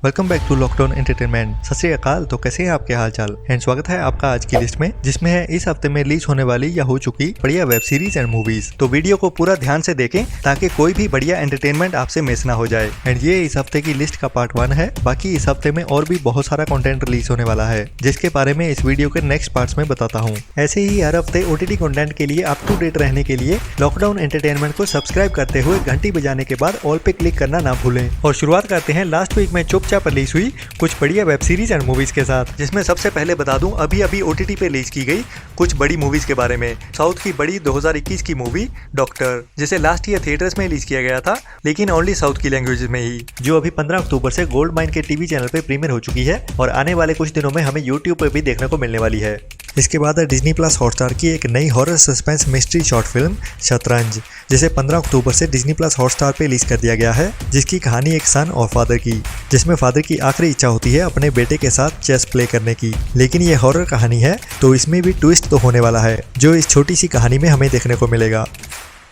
Welcome back to lockdown entertainment. Sat Sri अकाल। तो कैसे हैं आपके हाल चाल एंड स्वागत है आपका आज की लिस्ट में, जिसमें है इस हफ्ते में रिलीज होने वाली या हो चुकी बढ़िया वेब सीरीज एंड मूवीज। तो वीडियो को पूरा ध्यान से देखें ताकि कोई भी बढ़िया एंटरटेनमेंट आपसे मिस ना हो जाए। एंड ये इस हफ्ते की लिस्ट का पार्ट 1 है। बाकी इस हफ्ते में और भी बहुत सारा कंटेंट रिलीज होने वाला है, जिसके बारे में इस वीडियो के नेक्स्ट पार्ट्स में बताता हूँ। ऐसे ही हर हफ्ते OTT कंटेंट के लिए अप टू डेट रहने के लिए लॉकडाउन एंटरटेनमेंट को सब्सक्राइब करते हुए घंटी बजाने के बाद ऑल पे क्लिक करना ना भूलें। और शुरुआत करते हैं लास्ट वीक में चुपचाप रिलीज हुई कुछ बढ़िया वेब सीरीज एंड मूवीज के साथ, जिसमें सबसे पहले बता दूं अभी OTT पे रिलीज की गई कुछ बड़ी मूवीज के बारे में। साउथ की बड़ी 2021 की मूवी डॉक्टर, जिसे लास्ट ईयर थिएटर्स में रिलीज किया गया था, लेकिन ओनली साउथ की लैंग्वेज में ही, जो अभी 15 अक्टूबर से गोल्ड माइन के टीवी चैनल पे प्रीमियर हो चुकी है और आने वाले कुछ दिनों में हमें यूट्यूब पर भी देखने को मिलने वाली है। इसके बाद है डिज्नी प्लस हॉटस्टार की एक नई horror suspense mystery short film शतरंज, जिसे 15 अक्टूबर से डिज्नी प्लस हॉटस्टार पे रिलीज कर दिया गया है, जिसकी कहानी एक सन और फादर की, जिसमें फादर की आखिरी इच्छा होती है अपने बेटे के साथ चेस प्ले करने की। लेकिन ये हॉरर कहानी है तो इसमें भी ट्विस्ट तो होने वाला है, जो इस छोटी सी कहानी में हमें देखने को मिलेगा।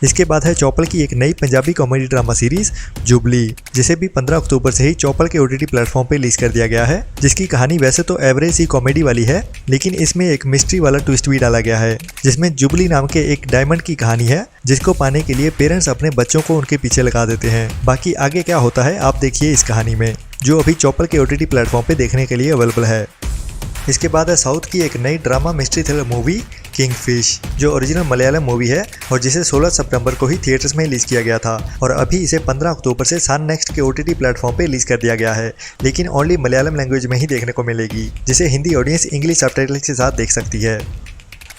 इसके बाद है चौपल की एक नई Punjabi comedy drama series jubilee, जिसे भी 15 अक्टूबर से ही चौपल के OTT प्लेटफॉर्म पे रिलीज कर दिया गया है, जिसकी कहानी वैसे तो एवरेज ही कॉमेडी वाली है, लेकिन इसमें एक मिस्ट्री वाला ट्विस्ट भी डाला गया है, जिसमें जुबली नाम के एक डायमंड की कहानी है, जिसको पाने के लिए पेरेंट्स अपने बच्चों को उनके पीछे लगा देते हैं। बाकी आगे क्या होता है आप देखिए इस कहानी में, जो अभी चौपल के OTT प्लेटफॉर्म पे देखने के लिए अवेलेबल है। इसके बाद है साउथ की एक नई drama mystery thriller movie kingfish, जो ओरिजिनल मलयालम मूवी है और जिसे 16 सितंबर को ही थिएटर्स में रिलीज किया गया था, और अभी इसे 15 अक्टूबर से सन नेक्स्ट के OTT प्लेटफॉर्म पे रिलीज कर दिया गया है, लेकिन ओनली मलयालम लैंग्वेज में ही देखने को मिलेगी, जिसे हिंदी ऑडियंस इंग्लिश सबटाइटल्स के साथ देख सकती है।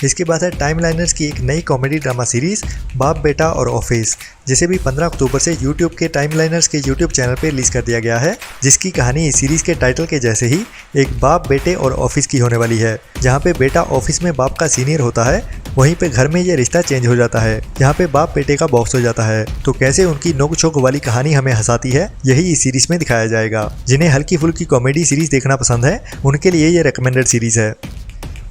इसके बाद है टाइमलाइनर्स की एक नई कॉमेडी ड्रामा सीरीज बाप बेटा और ऑफिस, जिसे भी 15 अक्टूबर से यूट्यूब के टाइमलाइनर्स के यूट्यूब चैनल पे रिलीज कर दिया गया है, जिसकी कहानी इस सीरीज के टाइटल के जैसे ही एक बाप बेटे और ऑफिस की होने वाली है, जहाँ पे बेटा ऑफिस में बाप का सीनियर होता है, वहीं पे घर में ये रिश्ता चेंज हो जाता है, जहाँ पे बाप बेटे का बॉस हो जाता है। तो कैसे उनकी नोक झोंक वाली कहानी हमें हंसाती है, यही इस सीरीज में दिखाया जाएगा। जिन्हें हल्की फुल्की कॉमेडी सीरीज देखना पसंद है, उनके लिए ये रिकमेंडेड सीरीज है।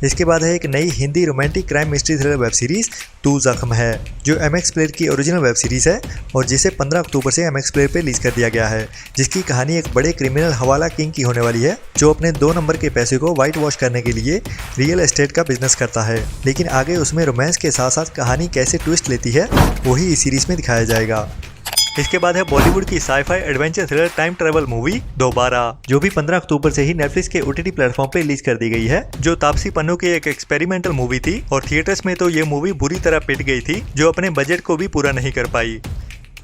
इसके बाद है एक नई Hindi romantic crime mystery thriller web series तू जख्म है, जो MX प्लेयर की ओरिजिनल वेब सीरीज है और जिसे 15 अक्टूबर से MX प्लेयर पे रिलीज कर दिया गया है, जिसकी कहानी एक बड़े क्रिमिनल हवाला किंग की होने वाली है, जो अपने 2 नंबर के पैसे को व्हाइट वॉश करने के लिए रियल एस्टेट का बिजनेस करता है। लेकिन आगे उसमें रोमांस के साथ साथ कहानी कैसे ट्विस्ट लेती है, वही इस सीरीज में दिखाया जाएगा। इसके बाद है बॉलीवुड की sci-fi adventure thriller time travel movie दोबारा, जो भी 15 अक्टूबर से ही नेटफ्लिक्स के OTT प्लेटफॉर्म पे रिलीज कर दी गई है, जो तापसी पन्नू की एक एक्सपेरिमेंटल मूवी थी और थिएटर्स में तो ये मूवी बुरी तरह पिट गई थी, जो अपने बजट को भी पूरा नहीं कर पाई।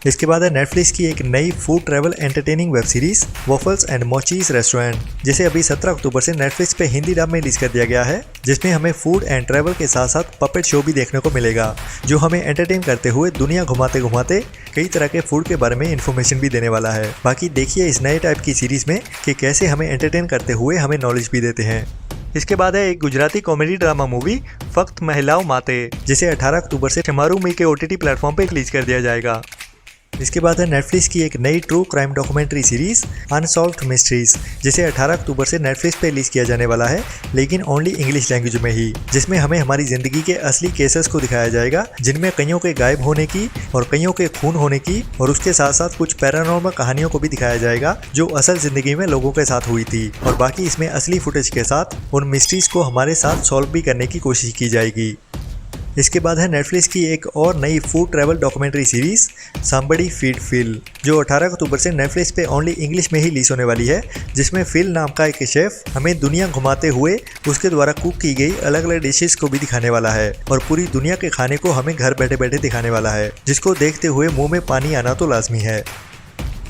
इसके बाद है नेटफ्लिक्स की एक नई food travel entertaining web series Waffles and Mochi's Restaurant, जिसे अभी 17 अक्टूबर से नेटफ्लिक्स पे हिंदी डब में रिलीज कर दिया गया है, जिसमें हमें फूड एंड ट्रैवल के साथ साथ पपेट शो भी देखने को मिलेगा, जो हमें एंटरटेन करते हुए दुनिया घुमाते घुमाते कई तरह के फूड के बारे में इन्फॉर्मेशन भी देने वाला है। बाकी देखिए इस नए टाइप की सीरीज में कि कैसे हमें एंटरटेन करते हुए हमें नॉलेज भी देते हैं। इसके बाद है एक गुजराती कॉमेडी ड्रामा मूवी फक्त महिलाओं माते, जिसे 18 अक्टूबर से टमारू मी के OTT प्लेटफॉर्म पे रिलीज कर दिया जाएगा। इसके बाद है नेटफ्लिक्स की एक नई true crime documentary series unsolved mysteries, जिसे 18 अक्टूबर से नेटफ्लिक्स पे रिलीज किया जाने वाला है, लेकिन ओनली इंग्लिश लैंग्वेज में ही, जिसमें हमें हमारी जिंदगी के असली केसेस को दिखाया जाएगा, जिनमें कईयों के गायब होने की और कईयों के खून होने की और उसके साथ साथ कुछ पैरानॉर्मल कहानियों को भी दिखाया जाएगा, जो असल जिंदगी में लोगों के साथ हुई थी, और बाकी इसमें असली फुटेज के साथ उन मिस्ट्रीज को हमारे साथ सॉल्व भी करने की कोशिश की जाएगी। इसके बाद है नेटफ्लिक्स की एक और नई food travel documentary series somebody feed Phil, जो 18 अक्टूबर से नेटफ्लिक्स पे ओनली इंग्लिश में ही रिलीज होने वाली है, जिसमें फिल नाम का एक शेफ हमें दुनिया घुमाते हुए उसके द्वारा कुक की गई अलग अलग डिशेस को भी दिखाने वाला है, और पूरी दुनिया के खाने को हमें घर बैठे बैठे दिखाने वाला है, जिसको देखते हुए मुंह में पानी आना तो लाजमी है।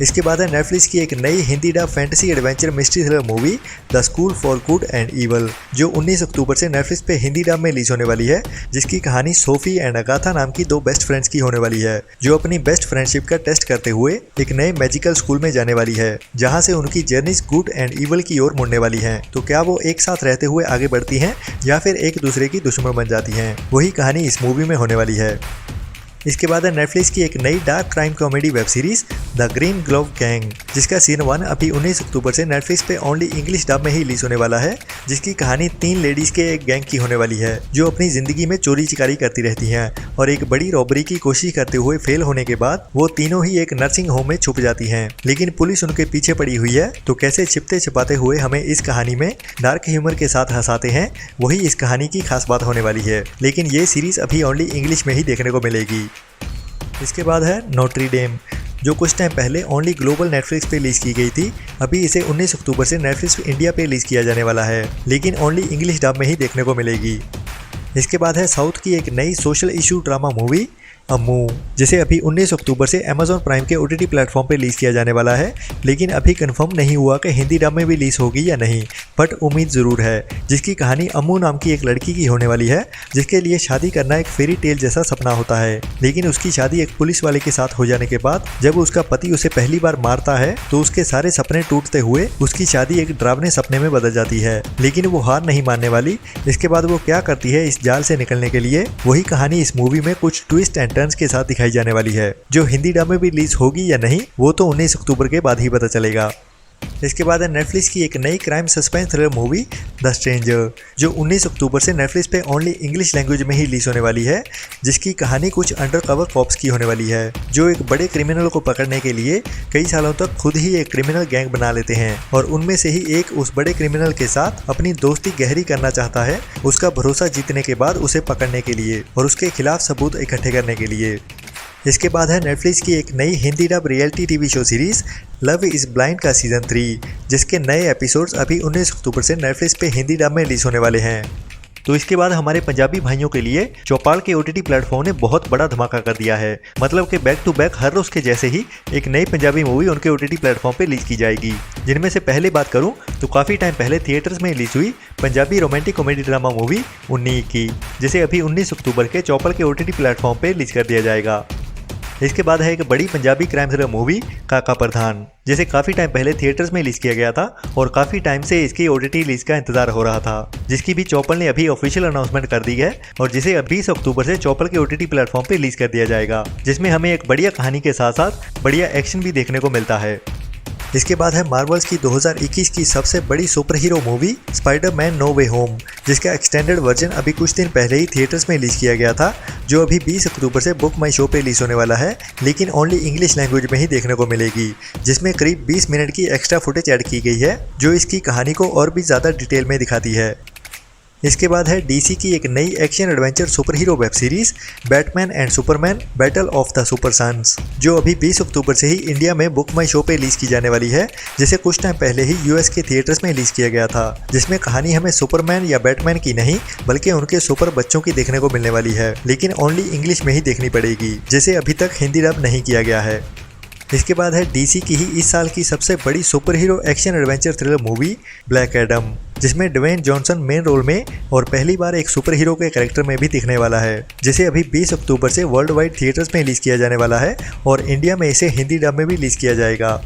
इसके बाद है नेटफ्लिक्स की एक नई Hindi dub fantasy adventure mystery thriller movie the school for good and evil, जो 19 अक्टूबर से नेटफ्लिक्स पे हिंदी डब में रिलीज होने वाली है, जिसकी कहानी सोफी एंड अगाथा नाम की 2 बेस्ट फ्रेंड्स की होने वाली है, जो अपनी बेस्ट फ्रेंडशिप का टेस्ट करते हुए एक नए मैजिकल स्कूल में जाने वाली है, जहां से उनकी जर्नीज गुड एंड ईवल की ओर मुड़ने वाली हैं। तो क्या वो एक साथ रहते हुए आगे बढ़ती हैं या फिर एक दूसरे की दुश्मन बन जाती हैं, वही कहानी इस मूवी में होने वाली है। इसके बाद है नेटफ्लिक्स की एक नई dark crime comedy web series the green glove gang, जिसका सीजन 1 अभी 19 अक्टूबर से नेटफ्लिक्स पे ओनली इंग्लिश डब में ही रिलीज होने वाला है, जिसकी कहानी 3 लेडीज के एक गैंग की होने वाली है जो अपनी जिंदगी में चोरी चिकारी करती रहती हैं और एक बड़ी रॉबरी की कोशिश करते हुए फेल होने के बाद वो तीनों ही एक नर्सिंग होम में छुप जाती हैं, लेकिन पुलिस उनके पीछे पड़ी हुई है। तो कैसे छिपते छिपाते हुए हमें इस कहानी में डार्क ह्यूमर के साथ हंसाते हैं, वही इस कहानी की खास बात होने वाली है। लेकिन ये सीरीज अभी ओनली इंग्लिश में ही देखने को मिलेगी। इसके बाद है नोट्री डेम, जो कुछ टाइम पहले ओनली ग्लोबल नेटफ्लिक्स पे रिलीज की गई थी। अभी इसे 19 अक्टूबर से नेटफ्लिक्स इंडिया पे रिलीज किया जाने वाला है, लेकिन ओनली इंग्लिश डब में ही देखने को मिलेगी। इसके बाद है साउथ की एक नई सोशल इशू ड्रामा मूवी अम्मू, जिसे अभी 19 अक्टूबर से अमेजॉन प्राइम के OTT प्लेटफॉर्म पे रिलीज किया जाने वाला है, लेकिन अभी कंफर्म नहीं हुआ कि हिंदी डब में भी रिलीज होगी या नहीं, बट उम्मीद ज़रूर है। जिसकी कहानी अम्मू नाम की एक लड़की की होने वाली है, जिसके लिए शादी करना एक फेरी टेल जैसा सपना होता है, लेकिन उसकी शादी एक पुलिस वाले के साथ हो जाने के बाद जब उसका पति उसे पहली बार मारता है तो उसके सारे सपने टूटते हुए उसकी शादी एक डरावने सपने में बदल जाती है, लेकिन वो हार नहीं मानने वाली। इसके बाद वो क्या करती है इस जाल से निकलने के लिए, वही कहानी इस मूवी में कुछ ट्विस्ट एंड टर्न्स के साथ दिखाई जाने वाली है। जो हिंदी डब में भी रिलीज होगी या नहीं वो तो 19 अक्टूबर के बाद ही पता चलेगा। इसके बाद है नेटफ्लिक्स की एक नई crime suspense thriller movie the stranger, जो 19 अक्टूबर से नेटफ्लिक्स पे ओनली इंग्लिश लैंग्वेज में ही रिलीज होने वाली है, जिसकी कहानी कुछ अंडरकवर कॉप्स की होने वाली है, जो एक बड़े क्रिमिनल को पकड़ने के लिए कई सालों तक खुद ही एक क्रिमिनल गैंग बना लेते हैं और उनमें से ही एक उस बड़े क्रिमिनल के साथ अपनी दोस्ती गहरी करना चाहता है, उसका भरोसा जीतने के बाद उसे पकड़ने के लिए और उसके खिलाफ सबूत इकट्ठे करने के लिए। इसके बाद है नेटफ्लिक्स की एक नई Hindi dub reality TV show series love is blind का सीजन 3, जिसके नए एपिसोड्स अभी 19 अक्टूबर से नेटफ्लिक्स पे हिंदी डब में रिलीज होने वाले हैं। तो इसके बाद हमारे पंजाबी भाइयों के लिए चौपाल के OTT प्लेटफॉर्म ने बहुत बड़ा धमाका कर दिया है। मतलब कि बैक टू बैक हर रोज के जैसे ही एक नई पंजाबी मूवी उनके OTT प्लेटफॉर्म पे रिलीज की जाएगी, जिनमें से पहले बात करूं तो काफ़ी टाइम पहले थिएटर्स में रिलीज हुई Punjabi romantic comedy drama movie 19 की, जिसे अभी 19 अक्टूबर के चौपाल के OTT प्लेटफॉर्म पे रिलीज कर दिया जाएगा। इसके बाद है एक बड़ी पंजाबी क्राइम थ्रिलर मूवी काका प्रधान, जिसे काफ़ी टाइम पहले थिएटर्स में रिलीज किया गया था और काफ़ी टाइम से इसकी OTT रिलीज का इंतजार हो रहा था, जिसकी भी चौपल ने अभी ऑफिशियल अनाउंसमेंट कर दी है और जिसे 20 अक्टूबर से चौपल के OTT प्लेटफॉर्म पे रिलीज कर दिया जाएगा, जिसमें हमें एक बढ़िया कहानी के साथ साथ बढ़िया एक्शन भी देखने को मिलता है। इसके बाद है मार्वल्स की 2021 की सबसे बड़ी super hero movie Spiderman No Way Home, जिसका एक्सटेंडेड वर्जन अभी कुछ दिन पहले ही थिएटर्स में रिलीज किया गया था, जो अभी 20 अक्टूबर से बुक माई शो पे रिलीज होने वाला है, लेकिन ओनली इंग्लिश लैंग्वेज में ही देखने को मिलेगी, जिसमें करीब 20 मिनट की एक्स्ट्रा फुटेज ऐड की गई है, जो इसकी कहानी को और भी ज़्यादा डिटेल में दिखाती है। इसके बाद है DC की एक नई action adventure super hero web series Batman and Superman battle of the super sons, जो अभी 20 अक्टूबर से ही इंडिया में बुक माई शो पे रिलीज की जाने वाली है, जिसे कुछ टाइम पहले ही US के थिएटर्स में रिलीज किया गया था, जिसमें कहानी हमें सुपरमैन या बैटमैन की नहीं बल्कि उनके सुपर बच्चों की देखने को मिलने वाली है, लेकिन ओनली इंग्लिश में ही देखनी पड़ेगी, जिसे अभी तक हिंदी डब नहीं किया गया है। इसके बाद है DC की ही इस साल की सबसे बड़ी super hero action adventure thriller movie black Adam, जिसमें ड्वेन जॉनसन मेन रोल में और पहली बार एक सुपर हीरो के कैरेक्टर में भी दिखने वाला है, जिसे अभी 20 अक्टूबर से वर्ल्ड वाइड थिएटर्स में रिलीज किया जाने वाला है और इंडिया में इसे हिंदी डब में भी रिलीज किया जाएगा।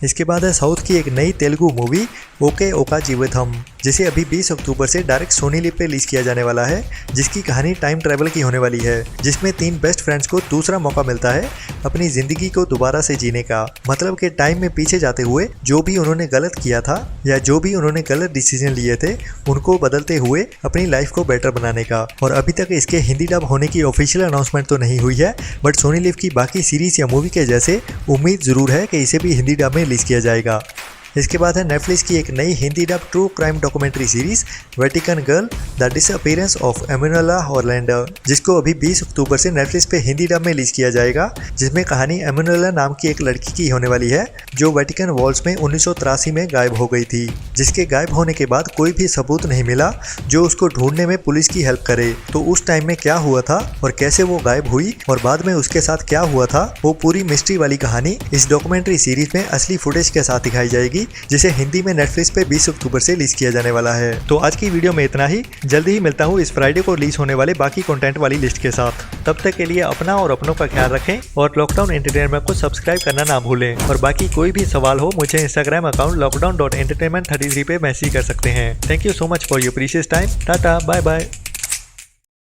इसके बाद है साउथ की एक नई तेलुगु मूवी ओके ओका जीविथम, जिसे अभी 20 अक्टूबर से डायरेक्ट सोनी लिव पे रिलीज किया जाने वाला है, जिसकी कहानी टाइम ट्रैवल की होने वाली है, जिसमें 3 बेस्ट फ्रेंड्स को दूसरा मौका मिलता है अपनी ज़िंदगी को दोबारा से जीने का। मतलब कि टाइम में पीछे जाते हुए जो भी उन्होंने गलत किया था या जो भी उन्होंने गलत डिसीजन लिए थे उनको बदलते हुए अपनी लाइफ को बेटर बनाने का। और अभी तक इसके हिंदी डब होने की ऑफिशियल अनाउंसमेंट तो नहीं हुई है, बट सोनी लिव की बाकी सीरीज या मूवी के जैसे उम्मीद ज़रूर है कि इसे भी हिंदी डब में रिलीज किया जाएगा। इसके बाद है नेटफ्लिक्स की एक नई Hindi dub true crime documentary series Vatican Girl the Disappearance of Emanuela Hollander, जिसको अभी 20 अक्टूबर से नेटफ्लिक्स पे हिंदी डब में रिलीज किया जाएगा, जिसमें कहानी एमेनुएला नाम की एक लड़की की होने वाली है, जो वेटिकन वॉल्स में 1983 में गायब हो गई थी, जिसके गायब होने के बाद कोई भी सबूत नहीं मिला जो उसको ढूंढने में पुलिस की हेल्प करे। तो उस टाइम में क्या हुआ था और कैसे वो गायब हुई और बाद में उसके साथ क्या हुआ था, वो पूरी मिस्ट्री वाली कहानी इस डॉक्यूमेंट्री सीरीज में असली फुटेज के साथ दिखाई जाएगी, जिसे हिंदी में नेटफ्लिक्स पे 20 अक्टूबर से रिलीज किया जाने वाला है। तो आज की वीडियो में इतना ही, जल्दी ही मिलता हूँ इस फ्राइडे को रिलीज होने वाले बाकी कंटेंट वाली लिस्ट के साथ। तब तक के लिए अपना और अपनों का ख्याल रखें और लॉकडाउन एंटरटेनमेंट को सब्सक्राइब करना ना भूलें। और बाकी कोई भी सवाल हो मुझे इंस्टाग्राम अकाउंट lockdown.entertainment33 पे मैसेज कर सकते हैं। Thank you so much for your precious time. Tata, bye bye.